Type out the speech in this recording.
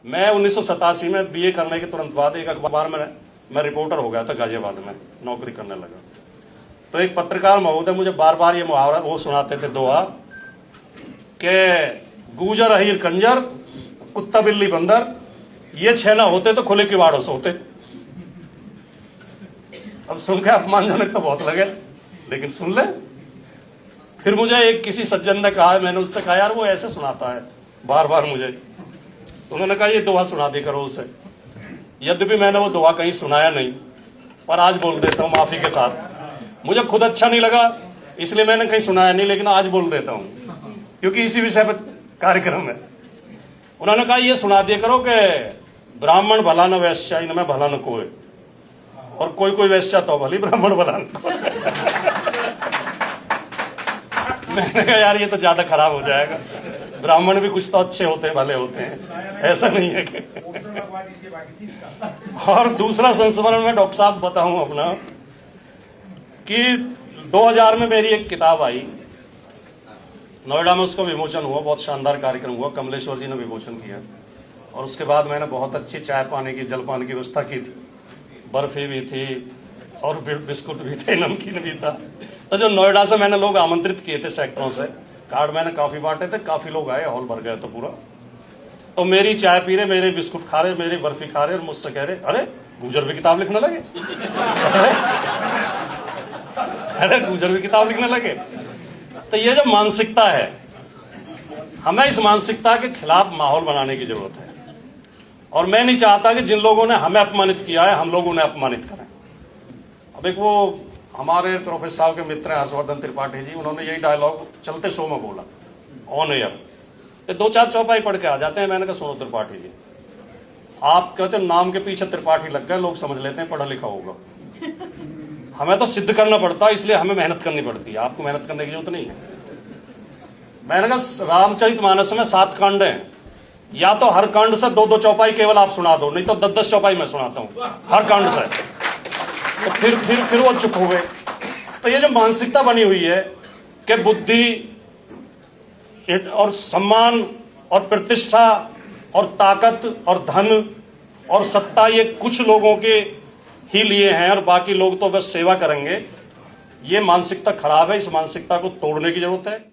मैं 1987 में बीए करने के तुरंत बाद एक अखबार में मैं रिपोर्टर हो गया था, गाजियाबाद में नौकरी करने लगा। तो एक पत्रकार महोदय मुझे बार बार ये मुहावरा वो सुनाते थे, दोहा के गूजर अहीर कंजर कुत्ता बिल्ली बंदर, ये छह ना होते तो खुले किवाड़ों से होते। अब सुन के अपमानजनक तो बहुत लगे, लेकिन सुन ले। फिर मुझे एक किसी सज्जन ने कहा, मैंने उससे कहा यार वो ऐसे सुनाता है बार बार मुझे। उन्होंने कहा ये दोहा सुना दे करो उसे। यद्यपि मैंने वो दोहा कहीं सुनाया नहीं, पर आज बोल देता हूँ माफी के साथ। मुझे खुद अच्छा नहीं लगा इसलिए मैंने कहीं सुनाया नहीं, लेकिन आज बोल देता हूँ क्योंकि इसी विषय पर कार्यक्रम है। उन्होंने कहा ये सुना दिया करो कि ब्राह्मण भला न वैश्या इनमें भला न कोई, और कोई कोई वैश्या तो भली ब्राह्मण भला न कोई। मैंने कहा यार ये तो ज्यादा खराब हो जाएगा, ब्राह्मण भी कुछ तो अच्छे होते हैं, भले होते हैं, ऐसा नहीं है कि। और दूसरा संस्मरण में डॉक्टर साहब बताऊं अपना कि 2000 में मेरी एक किताब आई, नोएडा में उसका विमोचन हुआ, बहुत शानदार कार्यक्रम हुआ, कमलेश्वर जी ने विमोचन किया। और उसके बाद मैंने बहुत अच्छी चाय पानी की, जलपान की व्यवस्था की थी, बर्फी भी थी और बिस्कुट भी थे, नमकीन भी था। तो जो नोएडा से मैंने लोग आमंत्रित किए थे सेक्टरों से, कार्ड मैंने काफी बांटे थे, काफी लोग आए, हॉल भर गए तो पूरा। तो मेरी चाय पी रहे, मेरे बिस्कुट खा रहे, मेरी बर्फी खा रहे, और मुझसे कह रहे अरे गुजर भी किताब लिखने लगे। अरे गुजर भी किताब लिखने लगे। तो ये जो मानसिकता है, हमें इस मानसिकता के खिलाफ माहौल बनाने की जरूरत है। और मैं नहीं चाहता कि जिन लोगों ने हमें अपमानित किया है हम लोग उन्हें अपमानित करें। अब एक वो हमारे प्रोफेसर साहब के मित्र हैं हर्षवर्धन त्रिपाठी जी, उन्होंने यही डायलॉग चलते शो में बोला ऑन एयर। 2-4 चौपाई पढ़ के आ जाते हैं। मैंने कहा सुनो त्रिपाठी जी, आप कहते नाम के पीछे त्रिपाठी लग गए, लोग समझ लेते हैं पढ़ा लिखा होगा। हमें तो सिद्ध करना पड़ता है, इसलिए हमें मेहनत करनी पड़ती है, आपको मेहनत करने की जरूरत नहीं है। मैंने कहा रामचरितमानस में 7 कांड हैं, या तो हर कांड से 2-2 चौपाई केवल आप सुना दो, नहीं तो 10-10 चौपाई मैं सुनाता हूं हर कांड से। तो फिर वो चुप हो गए। तो ये जो मानसिकता बनी हुई है कि बुद्धि और सम्मान और प्रतिष्ठा और ताकत और धन और सत्ता ये कुछ लोगों के ही लिए हैं और बाकी लोग तो बस सेवा करेंगे, ये मानसिकता खराब है। इस मानसिकता को तोड़ने की जरूरत है।